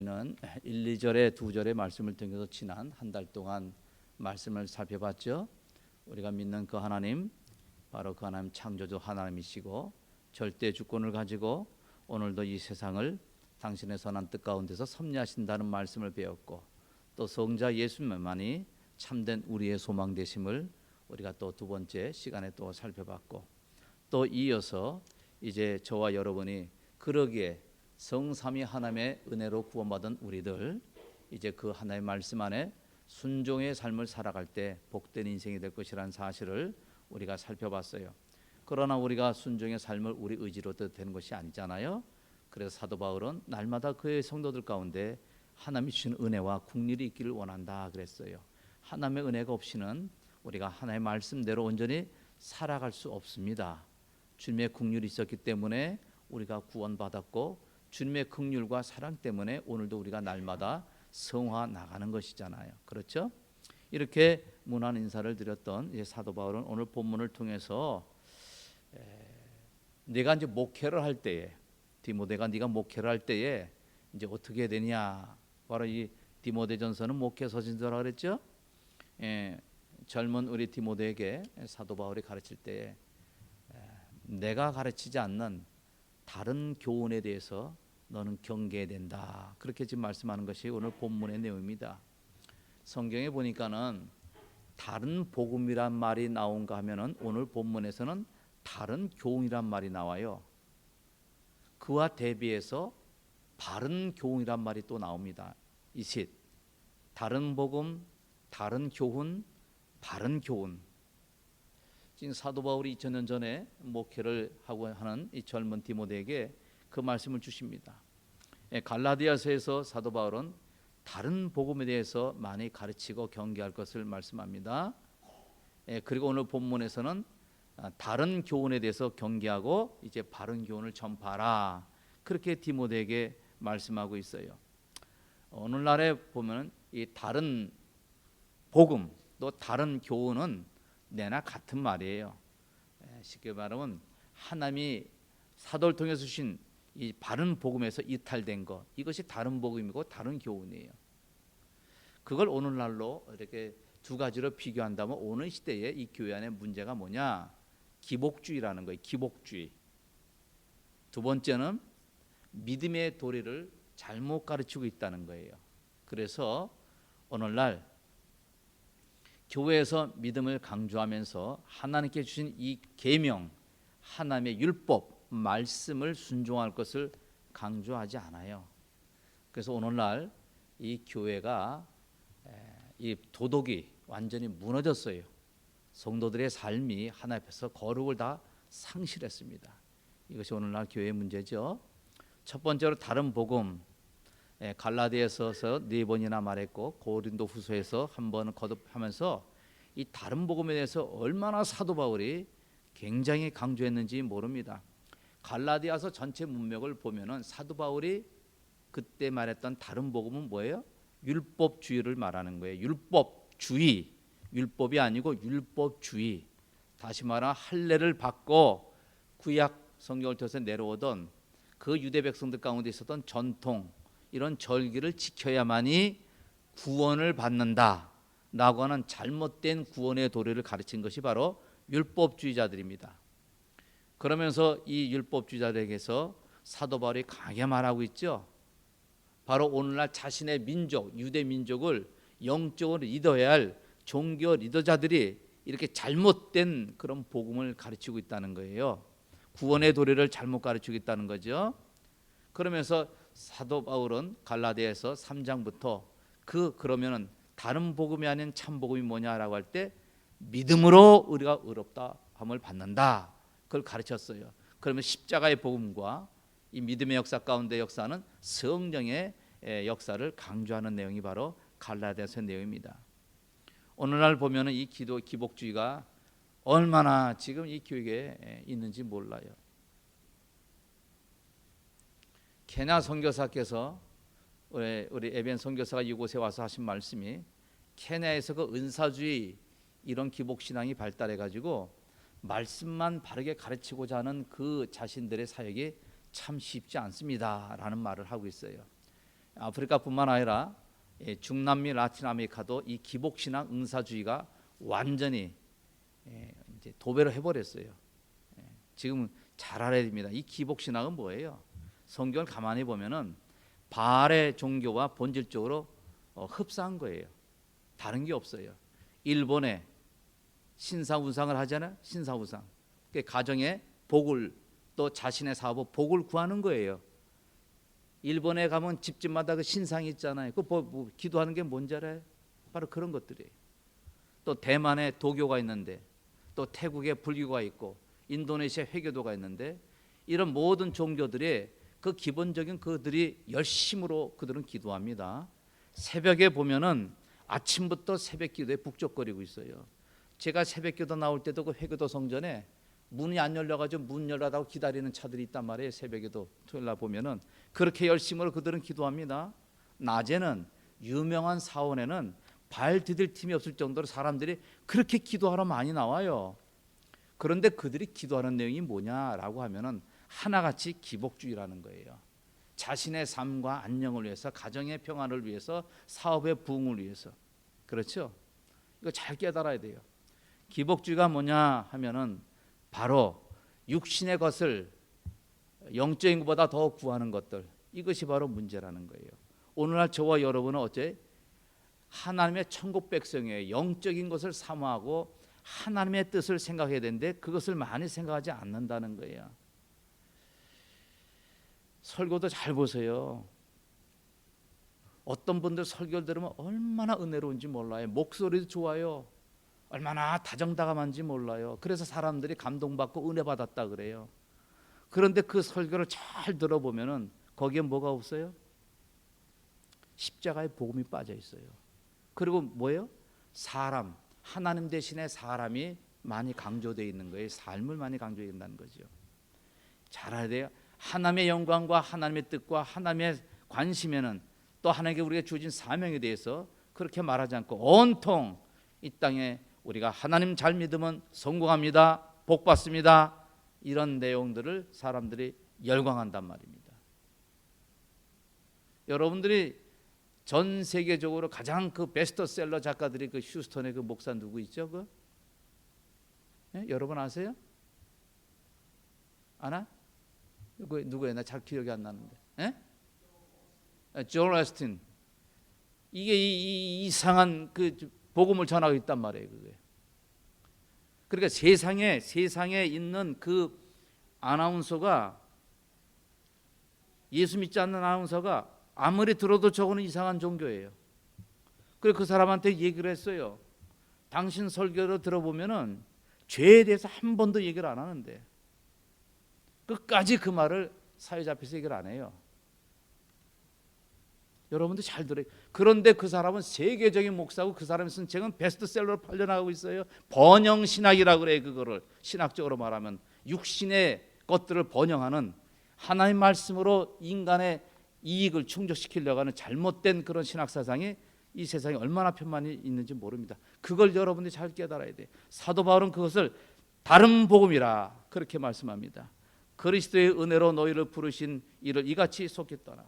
는 1, 2절에 두 절의 말씀을 통해서 지난 한 달 동안 말씀을 살펴봤죠. 우리가 믿는 그 하나님, 바로 그 하나님 창조주 하나님이시고 절대 주권을 가지고 오늘도 이 세상을 당신의 선한 뜻 가운데서 섭리하신다는 말씀을 배웠고, 또 성자 예수님만이 참된 우리의 소망 되심을 우리가 또 두 번째 시간에 또 살펴봤고, 또 이어서 이제 저와 여러분이 그러기에 성삼위 하나님의 은혜로 구원받은 우리들, 이제 그 하나님의 말씀 안에 순종의 삶을 살아갈 때 복된 인생이 될 것이라는 사실을 우리가 살펴봤어요. 그러나 우리가 순종의 삶을 우리 의지로 되는 것이 아니잖아요. 그래서 사도 바울은 날마다 그의 성도들 가운데 하나님이 주신 은혜와 국률이 있기를 원한다 그랬어요. 하나님의 은혜가 없이는 우리가 하나님의 말씀대로 온전히 살아갈 수 없습니다. 주님의 국률이 있었기 때문에 우리가 구원받았고, 주님의 긍휼과 사랑 때문에 오늘도 우리가 날마다 성화 나가는 것이잖아요. 그렇죠? 이렇게 문안 인사를 드렸던 사도 바울은 오늘 본문을 통해서 내가 이제 목회를 할 때에, 디모데가 네가 목회를 할 때에 이제 어떻게 해야 되냐, 바로 이 디모데전서는 목회 서신서라 그랬죠. 젊은 우리 디모데에게 사도 바울이 가르칠 때에 내가 가르치지 않는 다른 교훈에 대해서 너는 경계해야 된다, 그렇게 지금 말씀하는 것이 오늘 본문의 내용입니다. 성경에 보니까는 다른 복음이란 말이 나온가 하면은 오늘 본문에서는 다른 교훈이란 말이 나와요. 그와 대비해서 바른 교훈이란 말이 또 나옵니다. 이sit, 다른 복음, 다른 교훈, 바른 교훈. 지금 사도 바울이 2000년 전에 목회를 하고 하는 이 젊은 디모데에게 그 말씀을 주십니다. 갈라디아서에서 사도 바울은 다른 복음에 대해서 많이 가르치고 경계할 것을 말씀합니다. 그리고 오늘 본문에서는 다른 교훈에 대해서 경계하고 이제 바른 교훈을 전파하라, 그렇게 디모데에게 말씀하고 있어요. 오늘날에 보면 이 다른 복음 또 다른 교훈은 내나 같은 말이에요. 쉽게 말하면 하나님이 사도를 통해서 주신 이 바른 복음에서 이탈된 것, 이것이 다른 복음이고 다른 교훈이에요. 그걸 오늘날로 이렇게 두 가지로 비교한다면 오늘 시대에 이 교회 안에 문제가 뭐냐? 기복주의라는 거예요. 기복주의. 두 번째는 믿음의 도리를 잘못 가르치고 있다는 거예요. 그래서 오늘날 교회에서 믿음을 강조하면서 하나님께 주신 이 계명, 하나님의 율법, 말씀을 순종할 것을 강조하지 않아요. 그래서 오늘날 이 교회가 이 도덕이 완전히 무너졌어요. 성도들의 삶이 하나님 앞에서 거룩을 다 상실했습니다. 이것이 오늘날 교회의 문제죠. 첫 번째로 다른 복음, 갈라디아서에서 4번이나 말했고 고린도후서에서 한 번 거듭하면서 이 다른 복음에 대해서 얼마나 사도 바울이 굉장히 강조했는지 모릅니다. 갈라디아서 전체 문맥을 보면은 사도 바울이 그때 말했던 다른 복음은 뭐예요? 율법주의를 말하는 거예요. 율법주의, 율법이 아니고 율법주의. 다시 말하면 할례를 받고 구약 성경을 통해서 내려오던 그 유대 백성들 가운데 있었던 전통, 이런 절기를 지켜야만이 구원을 받는다라고 하는 잘못된 구원의 도리를 가르친 것이 바로 율법주의자들입니다. 그러면서 이 율법주의자들에게서 사도 바울이 강하게 말하고 있죠. 바로 오늘날 자신의 민족, 유대 민족을 영적으로 리더해야 할 종교 리더자들이 이렇게 잘못된 그런 복음을 가르치고 있다는 거예요. 구원의 도리를 잘못 가르치고 있다는 거죠. 그러면서 사도 바울은 갈라디아서 3장부터 그러면은 다른 복음이 아닌 참 복음이 뭐냐라고 할 때 믿음으로 우리가 의롭다함을 받는다, 그걸 가르쳤어요. 그러면 십자가의 복음과 이 믿음의 역사 가운데 역사는 성령의 역사를 강조하는 내용이 바로 갈라디아서 내용입니다. 오늘날 보면은 이 기복주의가 얼마나 지금 이 교회에 있는지 몰라요. 케냐 선교사께서 우리 에벤 선교사가 이곳에 와서 하신 말씀이, 케냐에서 그 은사주의 이런 기복신앙이 발달해 가지고 말씀만 바르게 가르치고자 하는 그 자신들의 사역이 참 쉽지 않습니다라는 말을 하고 있어요. 아프리카뿐만 아니라 중남미, 라틴 아메리카도 이 기복신앙 응사주의가 완전히 이제 도배를 해버렸어요. 지금 잘 알아야 됩니다. 이 기복신앙은 뭐예요? 성경을 가만히 보면은 바알의 종교와 본질적으로 흡사한 거예요. 다른 게 없어요. 일본에 신사우상을 하잖아요. 신사우상. 가정의 복을, 또 자신의 사업 복을 구하는 거예요. 일본에 가면 집집마다 그 신상이 있잖아요. 그 기도하는 게 뭔지 알아요? 바로 그런 것들이에요. 또 대만에 도교가 있는데, 또 태국에 불교가 있고, 인도네시아 회교도가 있는데, 이런 모든 종교들이 그 기본적인 그들이 열심으로 그들은 기도합니다. 새벽에 보면은 아침부터 새벽 기도에 북적거리고 있어요. 제가 새벽 기도 나올 때도 그 회교도 성전에 문이 안 열려가지고 문 열라다고 기다리는 차들이 있단 말이에요. 새벽에도 토요일 날 보면은 그렇게 열심으로 그들은 기도합니다. 낮에는 유명한 사원에는 발 디딜 틈이 없을 정도로 사람들이 그렇게 기도하러 많이 나와요. 그런데 그들이 기도하는 내용이 뭐냐라고 하면은 하나같이 기복주의라는 거예요. 자신의 삶과 안녕을 위해서, 가정의 평안을 위해서, 사업의 부흥을 위해서. 그렇죠? 이거 잘 깨달아야 돼요. 기복주의가 뭐냐 하면은 바로 육신의 것을 영적인 것보다 더 구하는 것들, 이것이 바로 문제라는 거예요. 오늘날 저와 여러분은 어째 하나님의 천국 백성이에요. 영적인 것을 사모하고 하나님의 뜻을 생각해야 되는데 그것을 많이 생각하지 않는다는 거예요. 설교도 잘 보세요. 어떤 분들 설교를 들으면 얼마나 은혜로운지 몰라요. 목소리도 좋아요. 얼마나 다정다감한지 몰라요. 그래서 사람들이 감동받고 은혜 받았다 그래요. 그런데 그 설교를 잘 들어보면은 거기에 뭐가 없어요? 십자가의 복음이 빠져 있어요. 그리고 뭐예요? 사람, 하나님 대신에 사람이 많이 강조되어 있는 거예요. 삶을 많이 강조해야 된다는 거죠. 잘 알아야 돼요. 하나님의 영광과 하나님의 뜻과 하나님의 관심에는 또 하나님께 우리가 주어진 사명에 대해서 그렇게 말하지 않고 온통 이 땅에 우리가 하나님 잘 믿으면 성공합니다, 복 받습니다, 이런 내용들을 사람들이 열광한단 말입니다. 여러분들이 전 세계적으로 가장 그 베스트셀러 작가들이 그 휴스턴의 그 목사 누구 있죠? 여러분 아세요? 아나? 누구예요? 나 잘 기억이 안 나는데. 존 오스틴. 이게 이상한 그 복음을 전하고 있단 말이에요. 그게. 그러니까 세상에 있는 그 아나운서가, 예수 믿지 않는 아나운서가 아무리 들어도 저거는 이상한 종교예요. 그래서 그 사람한테 얘기를 했어요. 당신 설교를 들어보면은 죄에 대해서 한 번도 얘기를 안 하는데 끝까지 그 말을 사회자 앞에서 얘기를 안 해요. 여러분도 잘 들어요. 그런데 그 사람은 세계적인 목사고 그 사람이 쓴 책은 베스트셀러로 팔려나가고 있어요. 번영신학이라고 그래요. 그거를 신학적으로 말하면 육신의 것들을 번영하는, 하나님 말씀으로 인간의 이익을 충족시키려고 하는 잘못된 그런 신학 사상이 이 세상에 얼마나 편만이 있는지 모릅니다. 그걸 여러분들이 잘 깨달아야 돼요. 사도 바울은 그것을 다른 복음이라 그렇게 말씀합니다. 그리스도의 은혜로 너희를 부르신 이를 이같이 속했더라.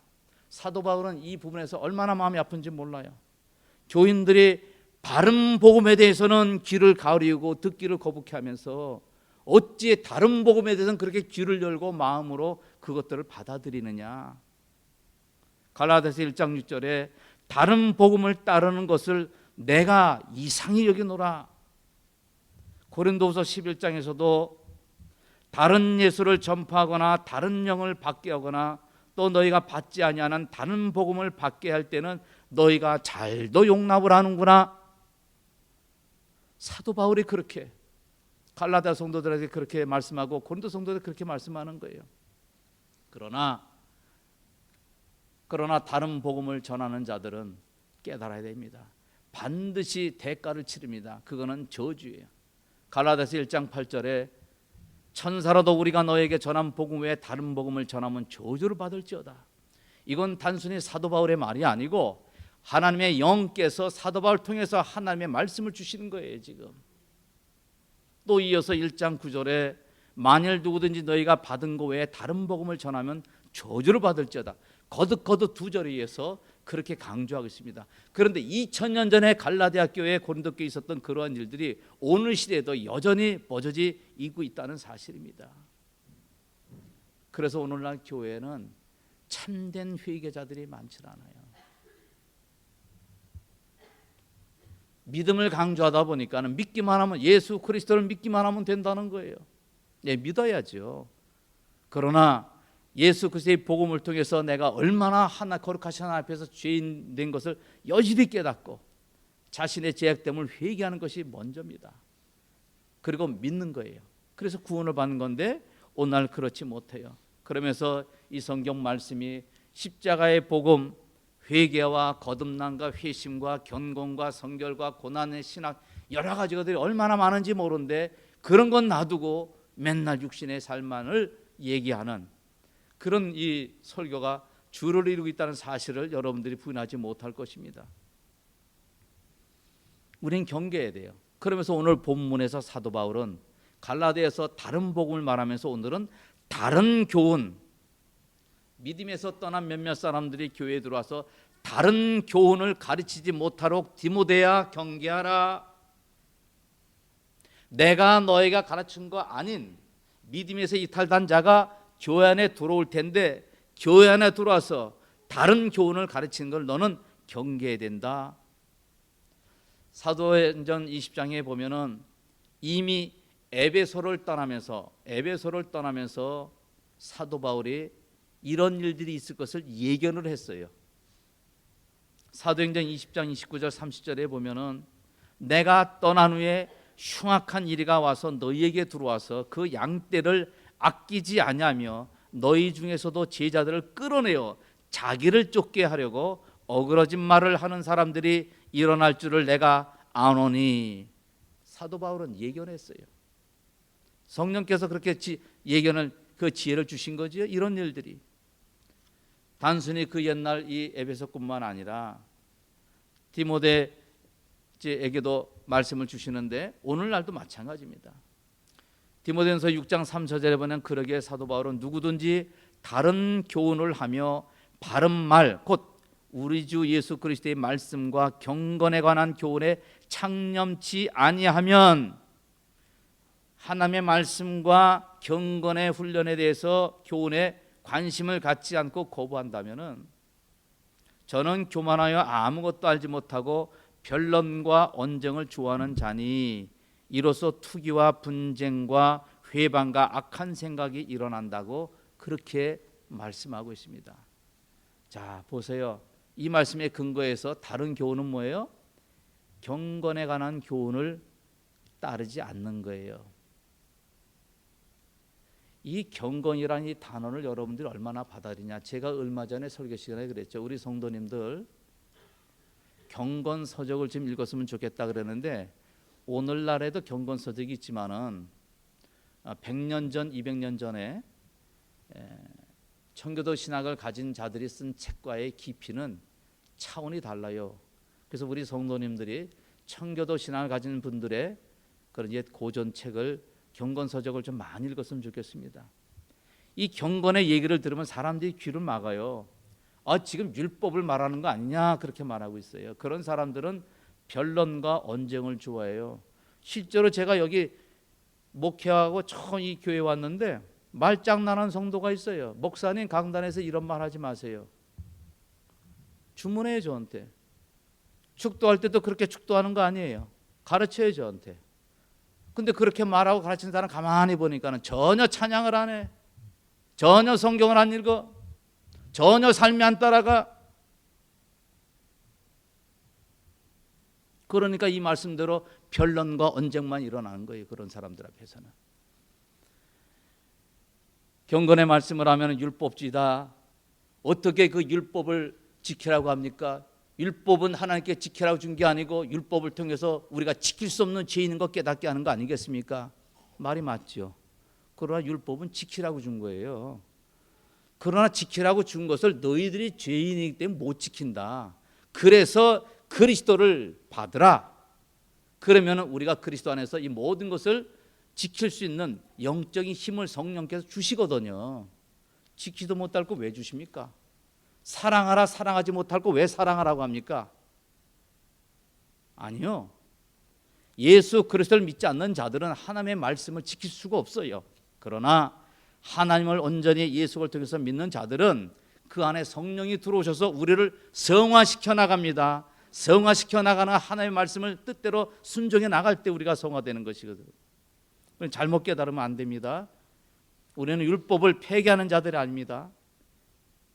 사도 바울은 이 부분에서 얼마나 마음이 아픈지 몰라요. 교인들이 바른 복음에 대해서는 귀를 가리고 듣기를 거북해 하면서 어찌 다른 복음에 대해서는 그렇게 귀를 열고 마음으로 그것들을 받아들이느냐. 갈라디아서 1장 6절에 다른 복음을 따르는 것을 내가 이상히 여기노라. 고린도후서 11장에서도 다른 예수를 전파하거나 다른 영을 받게 하거나 또 너희가 받지 아니하는 다른 복음을 받게 할 때는 너희가 잘도 용납을 하는구나. 사도 바울이 그렇게 갈라디아 성도들에게 그렇게 말씀하고 고린도 성도들에게 그렇게 말씀하는 거예요. 그러나 다른 복음을 전하는 자들은 깨달아야 됩니다. 반드시 대가를 치릅니다. 그거는 저주예요. 갈라디아서 1장 8절에 천사라도 우리가 너에게 전한 복음 외에 다른 복음을 전하면 저주를 받을지어다. 이건 단순히 사도 바울의 말이 아니고 하나님의 영께서 사도 바울을 통해서 하나님의 말씀을 주시는 거예요. 지금 또 이어서 1장 9절에 만일 누구든지 너희가 받은 것 외에 다른 복음을 전하면 저주를 받을지어다. 거듭 두 자리에서 그렇게 강조하고 있습니다. 그런데 2000년 전에 갈라디아 교회, 고린도 교회에 있었던 그러한 일들이 오늘 시대에도 여전히 버젓이 있고 있다는 사실입니다. 그래서 오늘날 교회는 참된 회개자들이 많지 않아요. 믿음을 강조하다 보니까는 믿기만 하면, 예수 그리스도를 믿기만 하면 된다는 거예요. 네, 믿어야죠. 그러나 예수 그리스도의 복음을 통해서 내가 얼마나 거룩하신 하나님 앞에서 죄인 된 것을 여실히 깨닫고 자신의 죄악됨을 회개하는 것이 먼저입니다. 그리고 믿는 거예요. 그래서 구원을 받는 건데 오늘 그렇지 못해요. 그러면서 이 성경 말씀이 십자가의 복음, 회개와 거듭남과 회심과 견곤과 성결과 고난의 신학, 여러 가지 것들이 얼마나 많은지 모르는데 그런 건 놔두고 맨날 육신의 삶만을 얘기하는 그런 이 설교가 주를 이루고 있다는 사실을 여러분들이 부인하지 못할 것입니다. 우린 경계해야 돼요. 그러면서 오늘 본문에서 사도 바울은 갈라디아에서 다른 복음을 말하면서 오늘은 다른 교훈, 믿음에서 떠난 몇몇 사람들이 교회에 들어와서 다른 교훈을 가르치지 못하도록 디모데야 경계하라. 내가 너희가 가르친 거 아닌 믿음에서 이탈한 자가 교회 안에 들어올 텐데 교회 안에 들어와서 다른 교훈을 가르치는 걸 너는 경계해야 된다. 사도행전 20장에 보면은 이미 에베소를 떠나면서 사도 바울이 이런 일들이 있을 것을 예견을 했어요. 사도행전 20장 29절 30절에 보면은 내가 떠난 후에 흉악한 이리가 와서 너희에게 들어와서 그 양떼를 아끼지 아니하며 너희 중에서도 제자들을 끌어내어 자기를 쫓게 하려고 어그러진 말을 하는 사람들이 일어날 줄을 내가 아노니. 사도 바울은 예견했어요. 성령께서 그렇게 예견을, 그 지혜를 주신 거죠. 이런 일들이 단순히 그 옛날 이 에베소뿐만 아니라 디모데에게도 말씀을 주시는데 오늘날도 마찬가지입니다. 디모데전서 6장 3, 4절에 보면 그러기에 사도 바울은 누구든지 다른 교훈을 하며 바른 말, 곧 우리 주 예수 그리스도의 말씀과 경건에 관한 교훈에 창념치 아니하면, 하나님의 말씀과 경건의 훈련에 대해서 교훈에 관심을 갖지 않고 거부한다면은 저는 교만하여 아무것도 알지 못하고 변론과 언쟁을 좋아하는 자니 이로써 투기와 분쟁과 회방과 악한 생각이 일어난다고 그렇게 말씀하고 있습니다. 자, 보세요. 이 말씀에 근거해서 다른 교훈은 뭐예요? 경건에 관한 교훈을 따르지 않는 거예요. 이 경건이라는 이 단어를 여러분들이 얼마나 받아들이냐. 제가 얼마 전에 설교 시간에 그랬죠. 우리 성도님들 경건서적을 좀 읽었으면 좋겠다 그랬는데 오늘날에도 경건서적이 있지만은 100년 전, 200년 전에 청교도 신학을 가진 자들이 쓴 책과의 깊이는 차원이 달라요. 그래서 우리 성도님들이 청교도 신학을 가진 분들의 그런 옛 고전 책을, 경건서적을 좀 많이 읽었으면 좋겠습니다. 이 경건의 얘기를 들으면 사람들이 귀를 막아요. 지금 율법을 말하는 거 아니냐 그렇게 말하고 있어요. 그런 사람들은 변론과 언쟁을 좋아해요. 실제로 제가 여기 목회하고 처음 이 교회에 왔는데 말장난한 성도가 있어요. 목사님, 강단에서 이런 말 하지 마세요. 주문해요 저한테. 축도할 때도 그렇게 축도하는 거 아니에요. 가르쳐요 저한테. 근데 그렇게 말하고 가르치는 사람 가만히 보니까는 전혀 찬양을 안 해. 전혀 성경을 안 읽어. 전혀 삶이 안 따라가. 그러니까 이 말씀대로 변론과 언쟁만 일어나는 거예요. 그런 사람들 앞에서는. 경건의 말씀을 하면 율법주의다. 어떻게 그 율법을 지키라고 합니까? 율법은 하나님께 지키라고 준 게 아니고 율법을 통해서 우리가 지킬 수 없는 죄인인 것 깨닫게 하는 거 아니겠습니까? 말이 맞죠. 그러나 율법은 지키라고 준 거예요. 그러나 지키라고 준 것을 너희들이 죄인이기 때문에 못 지킨다. 그래서 그리스도를 받으라. 그러면 우리가 그리스도 안에서 이 모든 것을 지킬 수 있는 영적인 힘을 성령께서 주시거든요. 지키도 못할 거 왜 주십니까? 사랑하라 사랑하지 못할 거 왜 사랑하라고 합니까? 아니요. 예수 그리스도를 믿지 않는 자들은 하나님의 말씀을 지킬 수가 없어요. 그러나 하나님을 온전히 예수를 통해서 믿는 자들은 그 안에 성령이 들어오셔서 우리를 성화시켜 나갑니다. 성화시켜 나가는 하나님의 말씀을 뜻대로 순종해 나갈 때 우리가 성화되는 것이거든요. 잘못 깨달으면 안 됩니다. 우리는 율법을 폐기하는 자들이 아닙니다.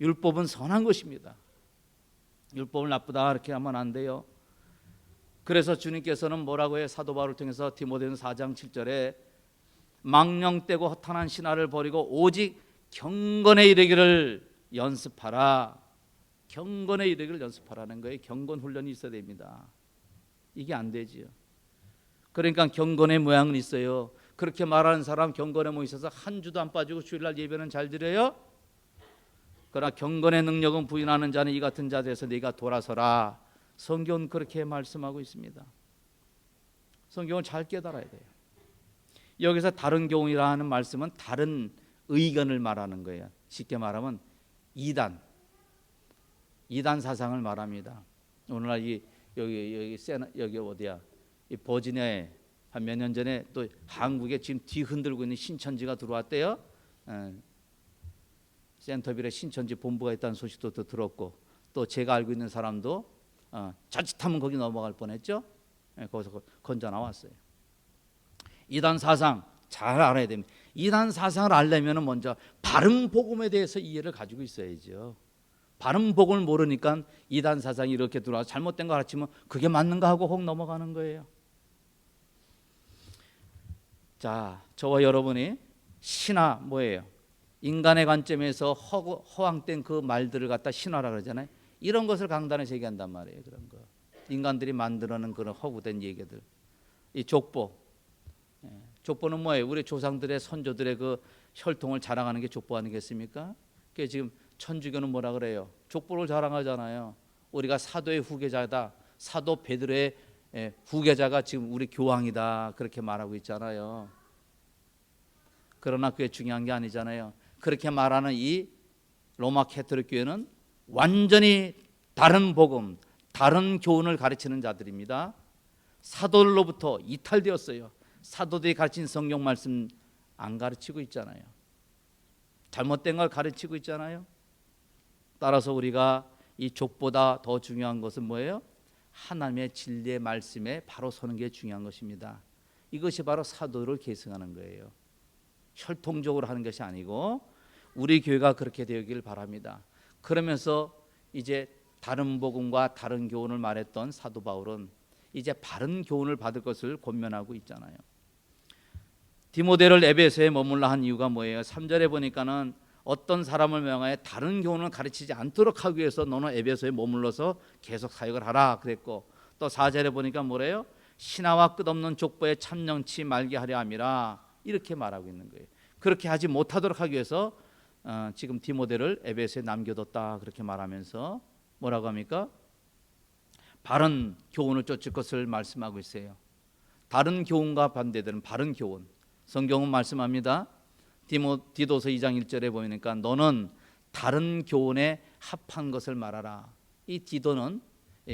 율법은 선한 것입니다. 율법을 나쁘다 이렇게 하면 안 돼요. 그래서 주님께서는 뭐라고 해요? 사도 바울을 통해서 디모데전서 4장 7절에 망령되고 허탄한 신화를 버리고 오직 경건에 이르기를 연습하라. 경건에 이르기를 연습하라는 거예요. 경건 훈련이 있어야 됩니다. 이게 안 되지요. 그러니까 경건의 모양은 있어요. 그렇게 말하는 사람 경건의 모양이 있어서 한 주도 안 빠지고 주일날 예배는 잘 드려요. 그러나 경건의 능력은 부인하는 자는 이 같은 자 돼서 네가 돌아서라. 성경은 그렇게 말씀하고 있습니다. 성경을 잘 깨달아야 돼요. 여기서 다른 교훈이라는 말씀은 다른 의견을 말하는 거예요. 쉽게 말하면 이단 사상을 말합니다. 오늘날 여기 어디야? 이 버지니아에 한 몇 년 전에 또 한국에 지금 뒤흔들고 있는 신천지가 들어왔대요. 센터빌에 신천지 본부가 있다는 소식도 또 들었고, 또 제가 알고 있는 사람도 자칫하면 거기 넘어갈 뻔했죠. 거기서 건져 나왔어요. 이단 사상 잘 알아야 됩니다. 이단 사상을 알려면 먼저 바른 복음에 대해서 이해를 가지고 있어야죠. 바른 복음을 모르니까 이단 사상이 이렇게 들어와서 잘못된 거 가르치면 그게 맞는가 하고 혹 넘어가는 거예요. 자, 저와 여러분이 신화 뭐예요? 인간의 관점에서 허황된 그 말들을 갖다 신화라 그러잖아요. 이런 것을 강단에서 얘기한단 말이에요. 그런 거 인간들이 만들어낸 그런 허구된 얘기들. 이 족보, 족보는 뭐예요? 우리 조상들의 선조들의 그 혈통을 자랑하는 게 족보 아니겠습니까? 그게 지금 천주교는 뭐라 그래요? 족보를 자랑하잖아요. 우리가 사도의 후계자다. 사도 베드로의 후계자가 지금 우리 교황이다. 그렇게 말하고 있잖아요. 그러나 그게 중요한 게 아니잖아요. 그렇게 말하는 이 로마 캐톨릭 교회는 완전히 다른 복음, 다른 교훈을 가르치는 자들입니다. 사도들로부터 이탈되었어요. 사도들이 가르친 성경 말씀 안 가르치고 있잖아요. 잘못된 걸 가르치고 있잖아요. 따라서 우리가 이 족보다 더 중요한 것은 뭐예요? 하나님의 진리의 말씀에 바로 서는 게 중요한 것입니다. 이것이 바로 사도를 계승하는 거예요. 혈통적으로 하는 것이 아니고 우리 교회가 그렇게 되길 바랍니다. 그러면서 이제 다른 복음과 다른 교훈을 말했던 사도 바울은 이제 바른 교훈을 받을 것을 권면하고 있잖아요. 디모데를 에베소에 머물러 한 이유가 뭐예요? 3절에 보니까는 어떤 사람을 명하여 다른 교훈을 가르치지 않도록 하기 위해서 너는 에베소에 머물러서 계속 사역을 하라 그랬고, 또 4절에 보니까 뭐래요? 신화와 끝없는 족보에 참념치 말게 하려 함이라 이렇게 말하고 있는 거예요. 그렇게 하지 못하도록 하기 위해서 지금 디모데를 에베소에 남겨뒀다 그렇게 말하면서 뭐라고 합니까? 바른 교훈을 쫓을 것을 말씀하고 있어요. 다른 교훈과 반대되는 바른 교훈, 성경은 말씀합니다. 디도서 2장 1절에 보니까 너는 다른 교훈에 합한 것을 말하라. 이 디도는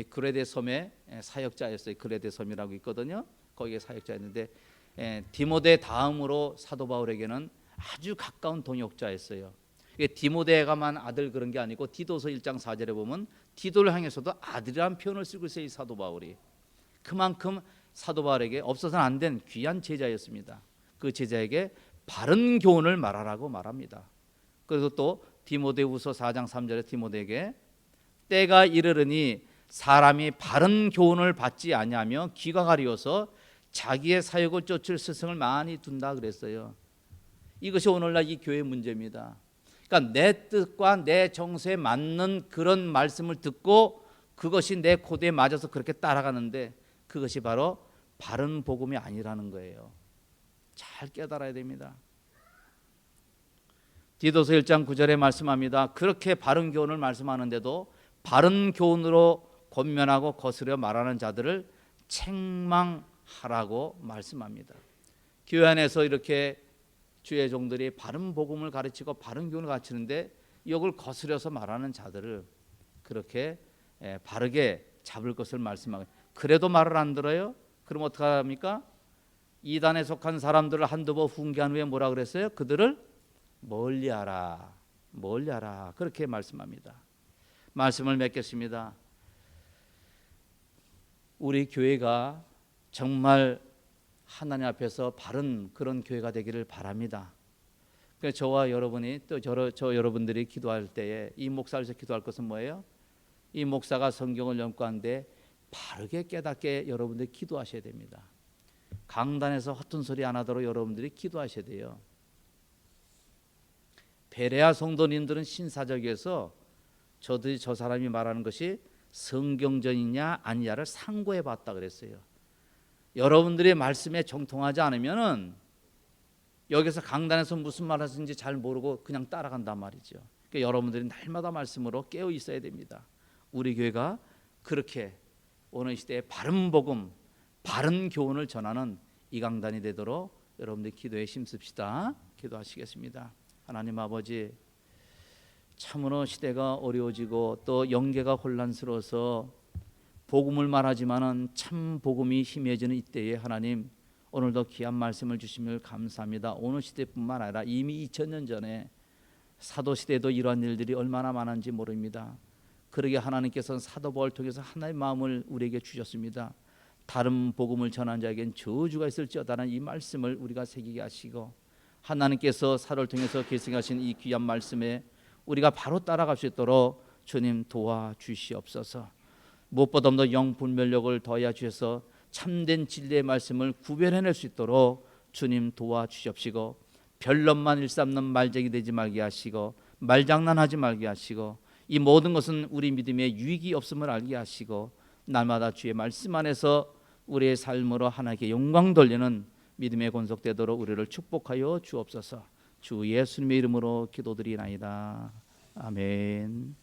그레데 섬의 사역자였어요. 그레데 섬이라고 있거든요. 거기에 사역자였는데 디모데 다음으로 사도 바울에게는 아주 가까운 동역자였어요. 디모데가만 아들 그런 게 아니고 디도서 1장 4절에 보면 디도를 향해서도 아들이라는 표현을 쓰고 있어요. 이 사도 바울이. 그만큼 사도 바울에게 없어서는 안 된 귀한 제자였습니다. 그 제자에게 바른 교훈을 말하라고 말합니다. 그래서 또 디모데후서 4장 3절에 디모데에게 때가 이르르니 사람이 바른 교훈을 받지 아니하며 귀가 가리워서 자기의 사역을 쫓을 스승을 많이 둔다 그랬어요. 이것이 오늘날 이 교회의 문제입니다. 그러니까 내 뜻과 내 정서에 맞는 그런 말씀을 듣고 그것이 내 코드에 맞아서 그렇게 따라가는데 그것이 바로 바른 복음이 아니라는 거예요. 잘 깨달아야 됩니다. 디도서 1장 9절에 말씀합니다. 그렇게 바른 교훈을 말씀하는데도 바른 교훈으로 권면하고 거스려 말하는 자들을 책망하라고 말씀합니다. 교회 안에서 이렇게 주의 종들이 바른 복음을 가르치고 바른 교훈을 가르치는데 욕을 거스려서 말하는 자들을 그렇게 바르게 잡을 것을 말씀하고, 그래도 말을 안 들어요? 그럼 어떡합니까? 이단에 속한 사람들을 한두 번 훈계한 후에 뭐라 그랬어요? 그들을 멀리하라, 멀리하라, 그렇게 말씀합니다. 말씀을 맺겠습니다. 우리 교회가 정말 하나님 앞에서 바른 그런 교회가 되기를 바랍니다. 그래서 저와 여러분이 또 저 여러분들이 기도할 때에 이 목사를 위해서 기도할 것은 뭐예요? 이 목사가 성경을 연구하는데 바르게 깨닫게 여러분들이 기도하셔야 됩니다. 강단에서 허튼 소리 안 하도록 여러분들이 기도하셔야 돼요. 베레아 성도님들은 신사적에서 저 사람이 말하는 것이 성경전이냐 아니냐를 상고해 봤다 그랬어요. 여러분들의 말씀에 정통하지 않으면은 여기서 강단에서 무슨 말 하는지 잘 모르고 그냥 따라간단 말이죠. 그러니까 여러분들이 날마다 말씀으로 깨어 있어야 됩니다. 우리 교회가 그렇게 오늘 시대에 바른 복음, 바른 교훈을 전하는 이 강단이 되도록 여러분들 기도에 힘씁시다. 기도하시겠습니다. 하나님 아버지, 참으로 시대가 어려워지고 또 영계가 혼란스러워서 복음을 말하지만은 참 복음이 희미해지는 이때에 하나님 오늘도 귀한 말씀을 주심을 감사합니다. 오늘 시대뿐만 아니라 이미 2000년 전에 사도 시대에도 이러한 일들이 얼마나 많은지 모릅니다. 그러게 하나님께서는 사도 바울을 통해서 하나님의 마음을 우리에게 주셨습니다. 다른 복음을 전한 자에겐 저주가 있을지어다는 이 말씀을 우리가 새기게 하시고, 하나님께서 사도를 통해서 계승하신 이 귀한 말씀에 우리가 바로 따라갈 수 있도록 주님 도와주시옵소서. 무엇보다도 영분별력을 더하여 주셔서 참된 진리의 말씀을 구별해낼 수 있도록 주님 도와주시옵시고, 별론만 일삼는 말쟁이 되지 말게 하시고, 말장난하지 말게 하시고, 이 모든 것은 우리 믿음에 유익이 없음을 알게 하시고, 날마다 주의 말씀 안에서 우리의 삶으로 하나님께 영광 돌리는 믿음에 건속되도록 우리를 축복하여 주옵소서. 주 예수님의 이름으로 기도드리나이다. 아멘.